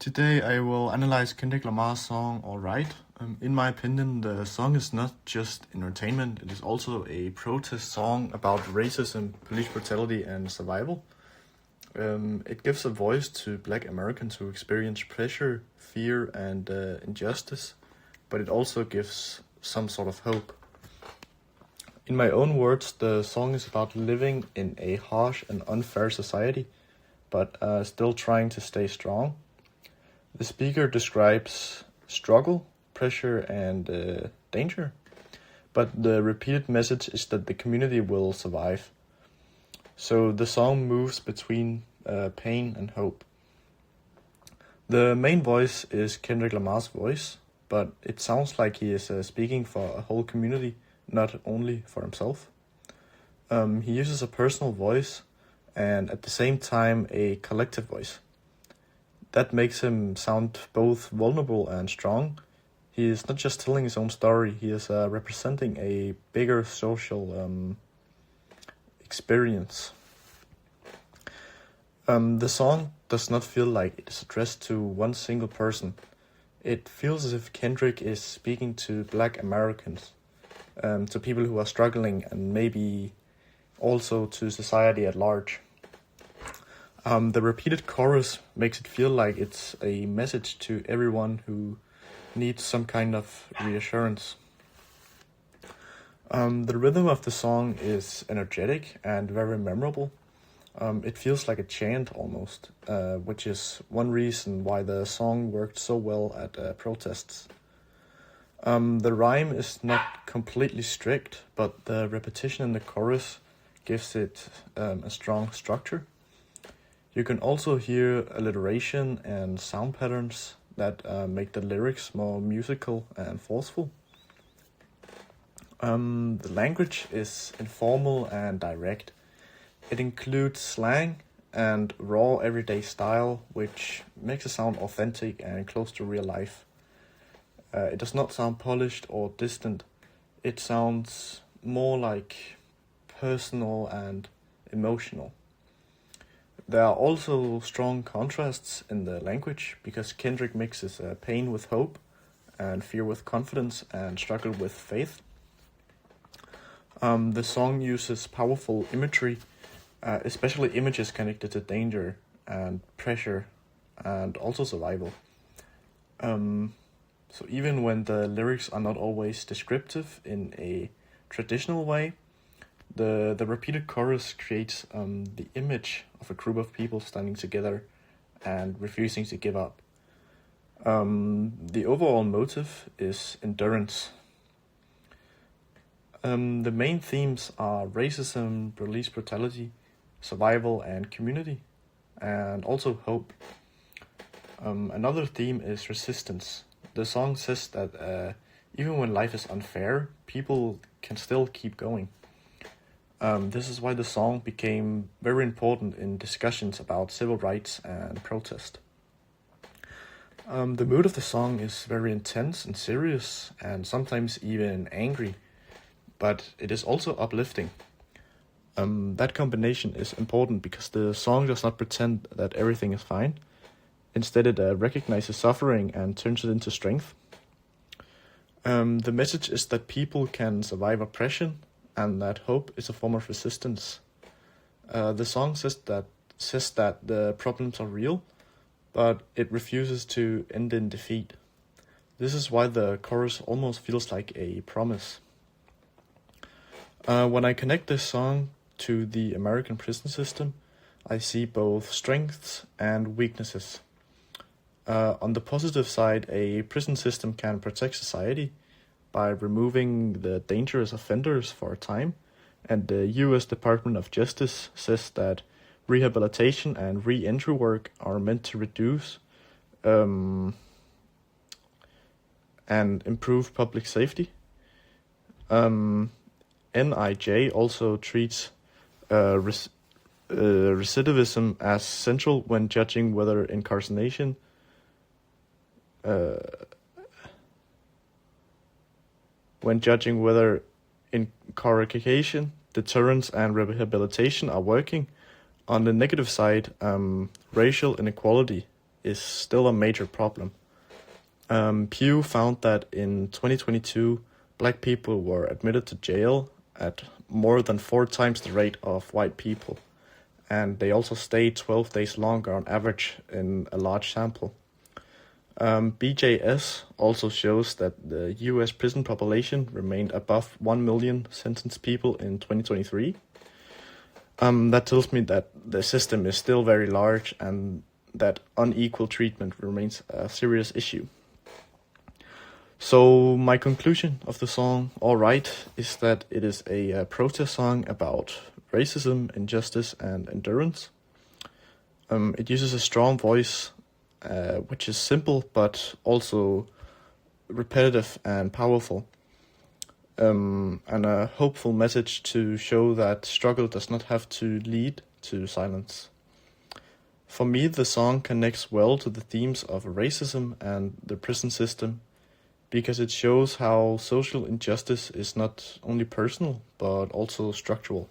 Today I will analyze Kendrick Lamar's song Alright. In my opinion, the song is not just entertainment, it is also a protest song about racism, police brutality, and survival. It gives a voice to Black Americans who experience pressure, fear, and injustice, but it also gives some sort of hope. In my own words, the song is about living in a harsh and unfair society, but still trying to stay strong. The speaker describes struggle, pressure, and danger, but the repeated message is that the community will survive. So the song moves between pain and hope. The main voice is Kendrick Lamar's voice, but it sounds like he is speaking for a whole community, not only for himself. He uses a personal voice and at the same time a collective voice. That makes him sound both vulnerable and strong. He is not just telling his own story, he is representing a bigger social experience. The song does not feel like it is addressed to one single person. It feels as if Kendrick is speaking to Black Americans, to people who are struggling, and maybe also to society at large. The repeated chorus makes it feel like it's a message to everyone who needs some kind of reassurance. The rhythm of the song is energetic and very memorable. It feels like a chant almost, which is one reason why the song worked so well at protests. The rhyme is not completely strict, but the repetition in the chorus gives it a strong structure. You can also hear alliteration and sound patterns that make the lyrics more musical and forceful. The language is informal and direct. It includes slang and raw everyday style, which makes it sound authentic and close to real life. It does not sound polished or distant. It sounds more like personal and emotional. There are also strong contrasts in the language because Kendrick mixes pain with hope and fear with confidence and struggle with faith. The song uses powerful imagery, especially images connected to danger and pressure and also survival. So even when the lyrics are not always descriptive in a traditional way, the repeated chorus creates the image of a group of people standing together and refusing to give up. The overall motive is endurance. The main themes are racism, police brutality, survival, and community, and also hope. Another theme is resistance. The song says that even when life is unfair, people can still keep going. This is why the song became very important in discussions about civil rights and protest. The mood of the song is very intense and serious, and sometimes even angry, but it is also uplifting. That combination is important because the song does not pretend that everything is fine. Instead, it recognizes suffering and turns it into strength. The message is that people can survive oppression, and that hope is a form of resistance. The song says that the problems are real, but it refuses to end in defeat. This is why the chorus almost feels like a promise. When I connect this song to the American prison system, I see both strengths and weaknesses. On the positive side, a prison system can protect society by removing the dangerous offenders for a time, and the US Department of Justice says that rehabilitation and re-entry work are meant to reduce and improve public safety. NIJ also treats recidivism as central when judging whether incarceration deterrence, and rehabilitation are working. On the negative side, racial inequality is still a major problem. Pew found that in 2022, black people were admitted to jail at more than 4 times the rate of white people, and they also stayed 12 days longer on average in a large sample. BJS also shows that the US prison population remained above 1 million sentenced people in 2023. That tells me that the system is still very large and that unequal treatment remains a serious issue. So my conclusion of the song, Alright, is that it is a protest song about racism, injustice, and endurance. It uses a strong voice, which is simple but also repetitive and powerful, and a hopeful message to show that struggle does not have to lead to silence. For me, the song connects well to the themes of racism and the prison system, because it shows how social injustice is not only personal, but also structural.